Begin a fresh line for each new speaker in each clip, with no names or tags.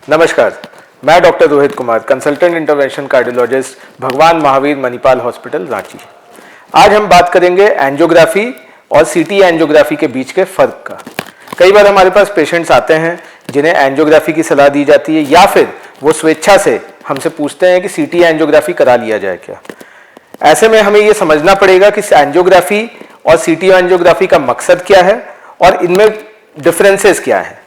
नमस्कार, मैं doctor Rohit Kumar, consultant intervention cardiologist, भगवान महावीर मणिपाल हॉस्पिटल रांची। आज हम बात करेंगे एंजियोग्राफी और सीटी एंजियोग्राफी के बीच के फ़र्क का। कई बार हमारे पास पेशेंट्स आते हैं जिन्हें एंजियोग्राफी की सलाह दी जाती है या फिर वो स्वेच्छा से हमसे पूछते हैं कि सीटी एंजियोग्राफी करा लिया जाए क्या। ऐसे में हमें ये समझना पड़ेगा कि एंजियोग्राफी और सीटी एंजियोग्राफी का मकसद क्या है और इनमें डिफरेंसेस क्या है।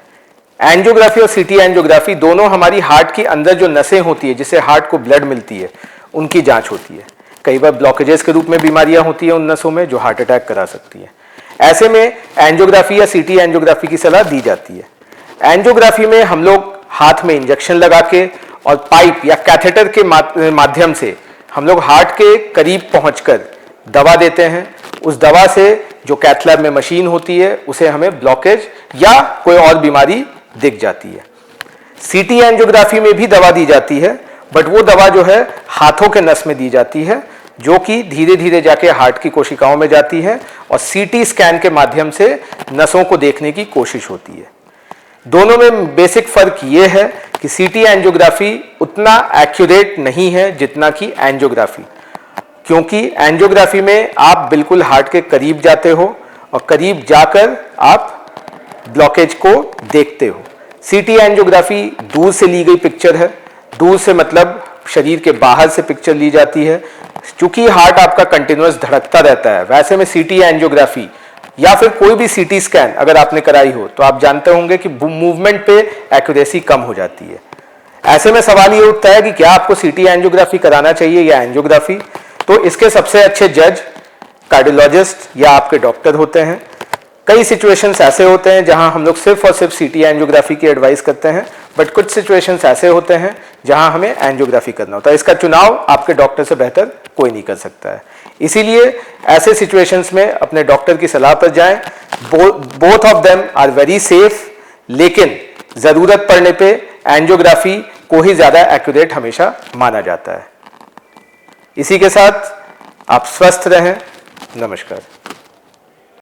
एंजियोग्राफी और सीटी एंजियोग्राफी दोनों हमारी हार्ट की अंदर जो नसें होती है जिससे हार्ट को ब्लड मिलती है उनकी जांच होती है। कई बार ब्लॉकेजेस के रूप में बीमारियां होती है उन नसों में जो हार्ट अटैक करा सकती है। ऐसे में एंजियोग्राफी या सीटी एंजियोग्राफी की सलाह दी जाती है। एंजियोग्राफी में हम लोग हाथ में इंजेक्शन लगा के और पाइप या कैथेटर के माध्यम से हम लोग हार्ट के करीब पहुंचकर दवा देते हैं। उस दवा से जो कैथ लैब में मशीन होती है उसे हमें ब्लॉकेज या कोई और बीमारी दिख जाती है। सीटी एंजियोग्राफी में भी दवा दी जाती है, बट वो दवा जो है हाथों के नस में दी जाती है जो कि धीरे धीरे जाके हार्ट की कोशिकाओं में जाती है और सीटी स्कैन के माध्यम से नसों को देखने की कोशिश होती है। दोनों में बेसिक फर्क ये है कि सीटी एंजियोग्राफी उतना एक्यूरेट नहीं है जितना कि एंजियोग्राफी, क्योंकि एंजियोग्राफी में आप बिल्कुल हार्ट के करीब जाते हो और करीब जाकर आप ब्लॉकेज को देखते हो। सीटी एंजियोग्राफी दूर से ली गई पिक्चर है। दूर से मतलब शरीर के बाहर से पिक्चर ली जाती है। चूंकि हार्ट आपका कंटिन्यूअस धड़कता रहता है, वैसे में सीटी एंजियोग्राफी या फिर कोई भी सीटी स्कैन अगर आपने कराई हो तो आप जानते होंगे कि मूवमेंट पे एक्यूरेसी कम हो जाती है। ऐसे में सवाल ये उठता है कि क्या आपको सीटी एंजियोग्राफी कराना चाहिए या एंजियोग्राफी। तो इसके सबसे अच्छे जज कार्डियोलॉजिस्ट या आपके डॉक्टर होते हैं। कई सिचुएशंस ऐसे होते हैं जहां हम लोग सिर्फ और सिर्फ सीटी एंजियोग्राफी की एडवाइस करते हैं, बट कुछ सिचुएशंस ऐसे होते हैं जहां हमें एंजियोग्राफी करना होता है। इसका चुनाव आपके डॉक्टर से बेहतर कोई नहीं कर सकता है। इसीलिए ऐसे सिचुएशंस में अपने डॉक्टर की सलाह पर जाएं। Both of them are very safe, लेकिन जरूरत पड़ने पे एंजियोग्राफी को ही ज्यादा एक्यूरेट हमेशा माना जाता है। इसी के साथ आप स्वस्थ रहें। नमस्कार।